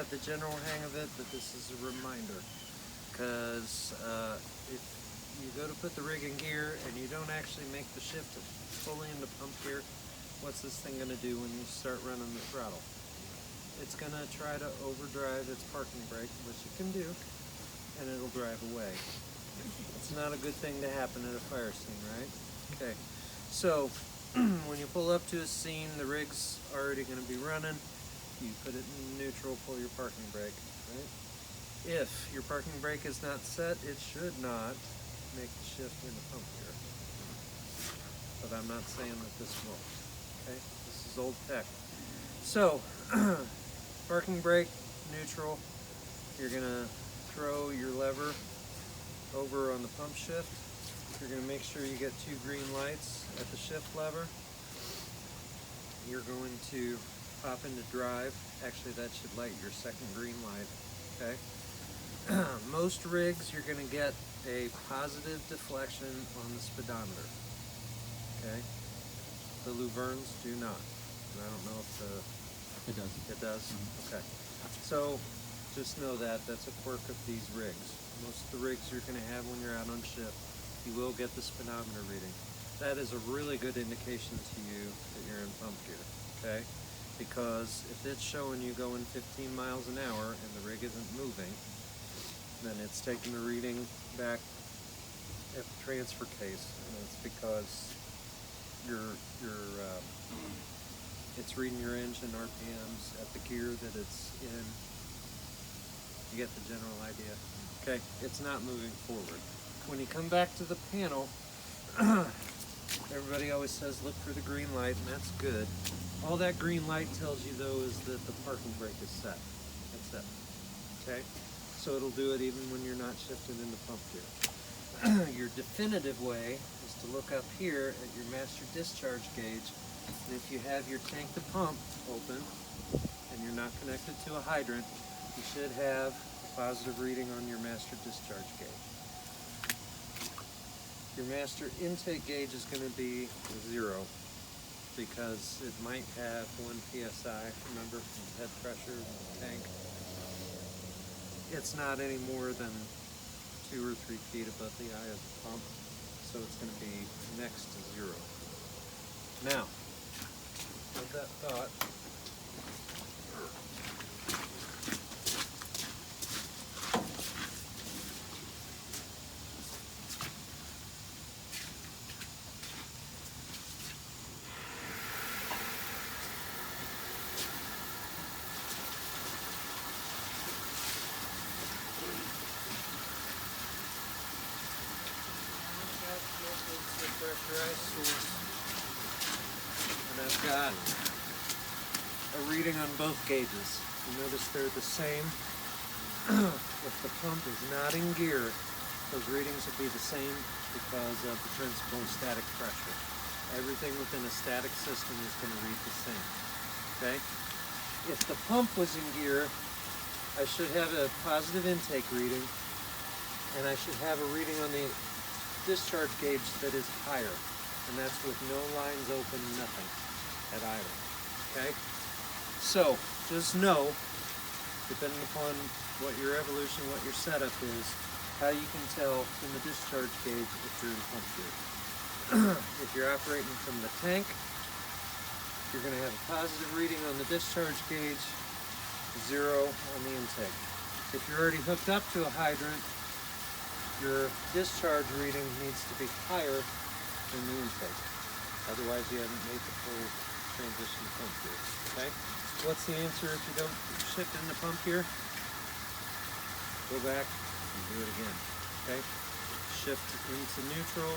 have the general hang of it, but this is a reminder. Because if you go to put the rig in gear and you don't actually make the shift fully into pump gear, what's this thing going to do when you start running the throttle? It's going to try to overdrive its parking brake, which it can do, and it'll drive away. It's not a good thing to happen at a fire scene, right? Okay, so when you pull up to a scene, the rig's already going to be running. You put it in neutral, pull your parking brake, right? If your parking brake is not set, it should not make the shift into pump gear. But I'm not saying that this won't. Okay, this is old tech. So, parking brake, neutral. You're gonna throw your lever over on the pump shift. You're gonna make sure you get 2 green lights at the shift lever. You're going to pop into drive. Actually, that should light your second green light. Okay. Most rigs, you're going to get a positive deflection on the speedometer. Okay. The Luvernes do not. And I don't know if It does. it does. Mm-hmm. Okay. So just know that that's a quirk of these rigs. Most of the rigs you're going to have when you're out on shift, you will get the speedometer reading. That is a really good indication to you that you're in pump gear. Okay. Because if it's showing you going 15 miles an hour and the rig isn't moving, then it's taking the reading back at the transfer case, and it's because it's reading your engine RPMs at the gear that it's in. You get the general idea. Okay, it's not moving forward. When you come back to the panel, everybody always says look for the green light, and that's good. All that green light tells you though is that the parking brake is set. That's it. Okay? So it'll do it even when you're not shifted into pump gear. Your definitive way is to look up here at your master discharge gauge, and if you have your tank to pump open and you're not connected to a hydrant, you should have a positive reading on your master discharge gauge. Your master intake gauge is going to be 0 because it might have 1 psi, remember, from head pressure in the tank. It's not any more than 2 or 3 feet above the eye of the pump, so it's going to be next to 0. Now, with that thought, pressurized source, and I've got a reading on both gauges. You notice they're the same. If the pump is not in gear, those readings will be the same because of the principle of static pressure. Everything within a static system is going to read the same. Okay? If the pump was in gear, I should have a positive intake reading, and I should have a reading on the discharge gauge that is higher, and that's with no lines open, nothing at idle. Okay, so just know, depending upon what your evolution, what your setup is, how you can tell from the discharge gauge if you're in pump gear. If you're operating from the tank, you're going to have a positive reading on the discharge gauge, 0 on the intake. If you're already hooked up to a hydrant, your discharge reading needs to be higher than the intake. Otherwise, you haven't made the full transition to pump gear. Okay? What's the answer if you don't shift into pump gear? Go back and do it again. Okay? Shift into neutral,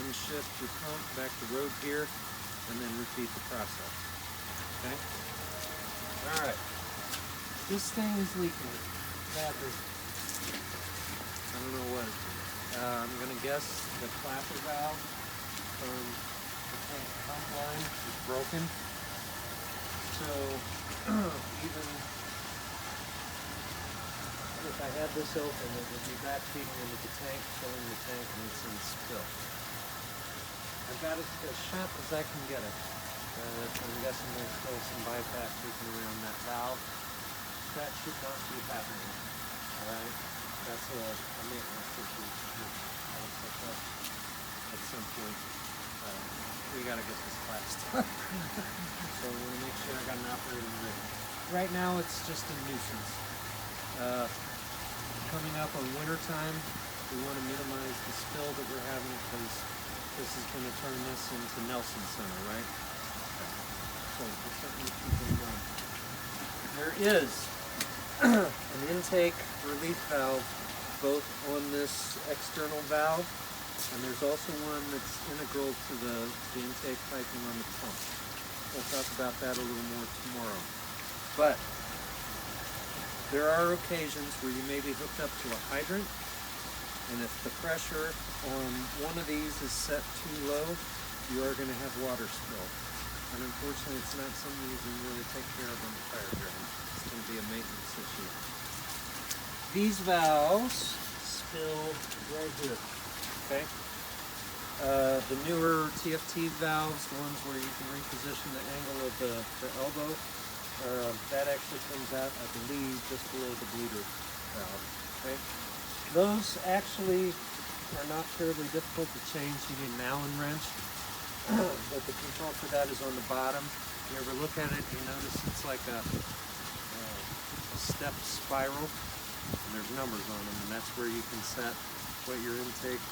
unshift your pump back to road gear, and then repeat the process. Okay? Alright. This thing is leaking badly. I don't know what it is. I'm going to guess the clapper valve from the tank pump line is broken. So even if I had this open, it would be back feeding into the tank, filling the tank, and it's in spill. I've got it as sharp as I can get it. I'm guessing there's still some bypass leaking around that valve. that should not be happening. Alright? That's a maintenance issue. I'll set that at some point. We gotta get this classed. So we want to make sure I got an operating rig. Right now it's just a nuisance. Coming up on winter time, we want to minimize the spill that we're having because this is going to turn this into Nelson Center, right? So just something to keep in mind. There is an intake relief valve both on this external valve, and there's also one that's integral to the intake piping on the pump. We'll talk about that a little more tomorrow. But there are occasions where you may be hooked up to a hydrant, and if the pressure on one of these is set too low, you are going to have water spill. And unfortunately, it's not something you can really take care of on the fire hydrant. It's going to be a maintenance issue. These valves spill right here, okay? The newer TFT valves, the ones where you can reposition the angle of the elbow, that actually comes out, I believe, just below the bleeder valve, okay? Those actually are not terribly difficult to change. You need an Allen wrench, but the control for that is on the bottom. If you ever look at it, you notice it's like a step spiral, and there's numbers on them, and that's where you can set what your intake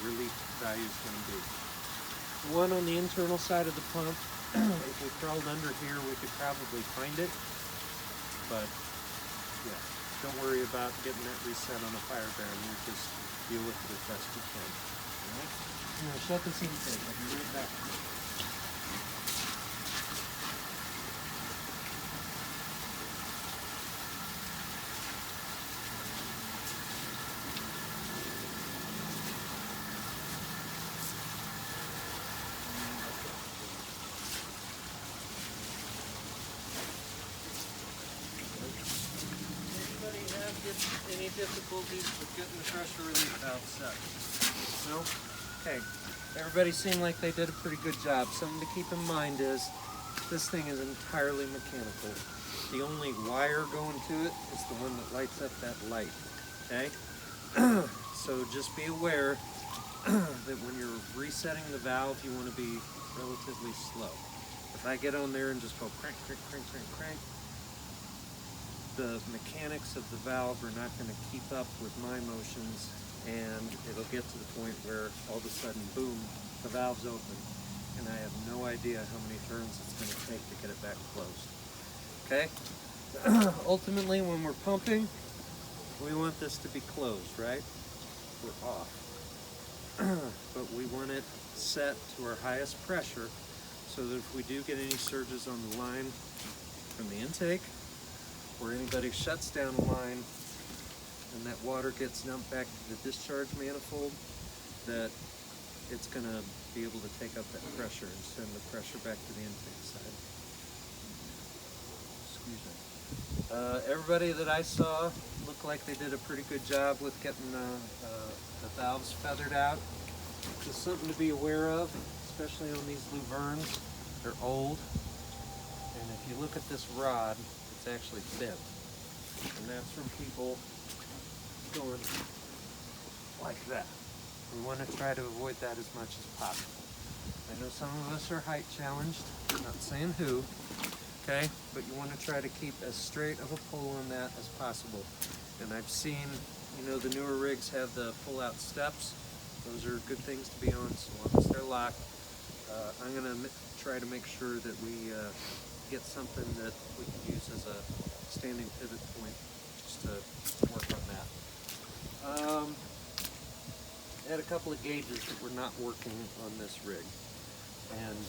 relief value is going to be. The one on the internal side of the pump, if we crawled under here, we could probably find it, but yeah, don't worry about getting that reset on a fire hydrant. We'll just deal with it as best we can. All right? I'm going to shut this intake. I'll be right back. Any difficulties with getting the pressure relief valve set? No? Okay. Everybody seemed like they did a pretty good job. Something to keep in mind is this thing is entirely mechanical. The only wire going to it is the one that lights up that light. Okay? So just be aware that when you're resetting the valve, you want to be relatively slow. If I get on there and just go crank, crank, crank, crank, crank, the mechanics of the valve are not going to keep up with my motions, and it'll get to the point where all of a sudden, boom, the valve's open, and I have no idea how many turns it's going to take to get it back closed. Okay? Ultimately, when we're pumping, we want this to be closed, right? We're off. But we want it set to our highest pressure so that if we do get any surges on the line from the intake, or anybody shuts down a line and that water gets dumped back to the discharge manifold, that it's going to be able to take up that pressure and send the pressure back to the intake side. Excuse me. Everybody that I saw looked like they did a pretty good job with getting the valves feathered out. Just something to be aware of, especially on these Luvernes. They're old, and if you look at this rod, it's actually bent, and that's from people going like that. We want to try to avoid that as much as possible. I know some of us are height challenged, I'm not saying who, okay, but you want to try to keep as straight of a pull on that as possible. And I've seen, you know, the newer rigs have the pull-out steps. Those are good things to be on, so long as they're locked. I'm going to try to make sure that we get something that we can use as a standing pivot point just to work on that. I had a couple of gauges that were not working on this rig, and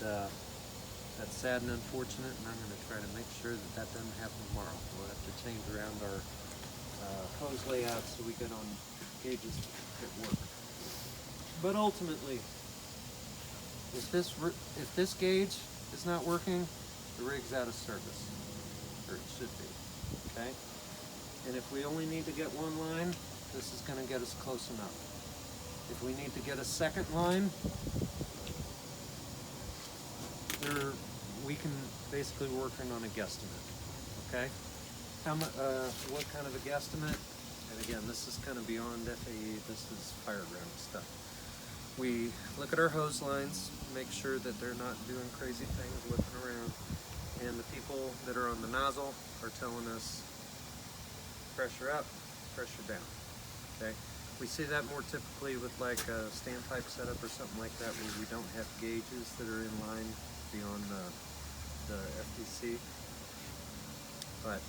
that's sad and unfortunate, and I'm going to try to make sure that that doesn't happen tomorrow. We'll have to change around our hose layout so we get on gauges that work. But ultimately, if this gauge is not working, the rig's out of service, or it should be, okay? And if we only need to get one line, this is going to get us close enough. If we need to get a second line, we can basically work on a guesstimate, Okay. What kind of a guesstimate? And again, this is kind of beyond FAE. This is fireground stuff. We look at our hose lines, make sure that they're not doing crazy things looking around, and the people that are on the nozzle are telling us pressure up, pressure down. Okay. We see that more typically with like a standpipe setup or something like that, where we don't have gauges that are in line beyond the FTC. But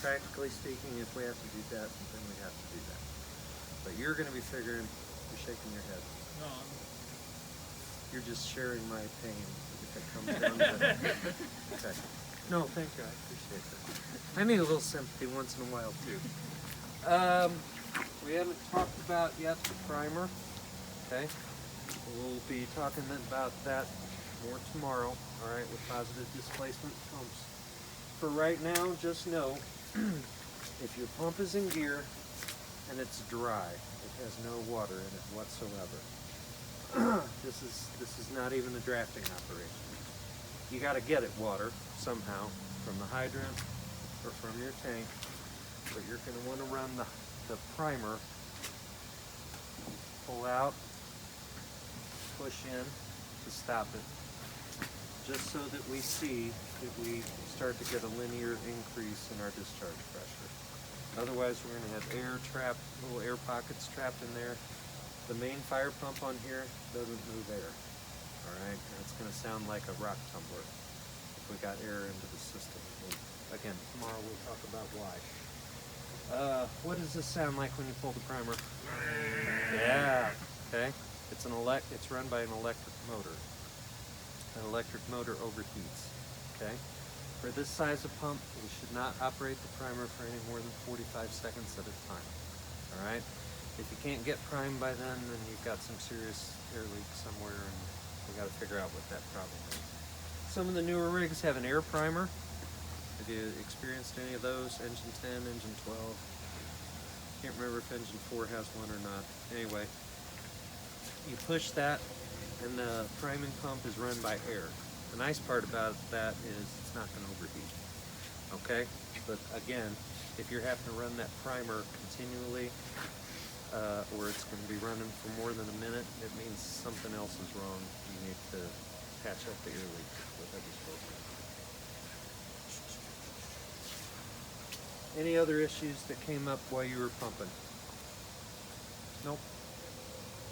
practically speaking, if we have to do that, then we have to do that. But you're going to be figuring, you're shaking your head. No, You're just sharing my pain if it comes down to that. Okay. No, thank you. I appreciate that. I need a little sympathy once in a while too. We haven't talked about yet the primer. Okay. We'll be talking about that more tomorrow. All right, with positive displacement pumps. For right now, just know if your pump is in gear and it's dry, it has no water in it whatsoever. This is not even a drafting operation. You got to get it water somehow from the hydrant or from your tank, but you're going to want to run the primer, pull out, push in to stop it, just so that we see that we start to get a linear increase in our discharge pressure. Otherwise, we're going to have air trapped, little air pockets trapped in there. The main fire pump on here doesn't move air. All right, and it's going to sound like a rock tumbler if we got air into the system. And again, tomorrow we'll talk about why. What does this sound like when you pull the primer? Yeah. Okay. It's run by an electric motor. An electric motor overheats. Okay. For this size of pump, we should not operate the primer for any more than 45 seconds at a time. All right. If you can't get primed by then you've got some serious air leak somewhere, and we got to figure out what that problem is. Some of the newer rigs have an air primer. Have you experienced any of those? Engine 10, engine 12. Can't remember if engine 4 has one or not. Anyway, you push that and the priming pump is run by air. The nice part about that is it's not going to overheat. Okay? But again, if you're having to run that primer continually, or it's going to be running for more than a minute, it means something else is wrong. You need to patch up the air leak with that disposal. Any other issues that came up while you were pumping? Nope.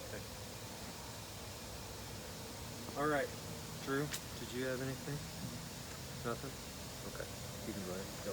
Okay. All right. Drew, did you have anything? Nothing? Okay. You can go ahead. Go.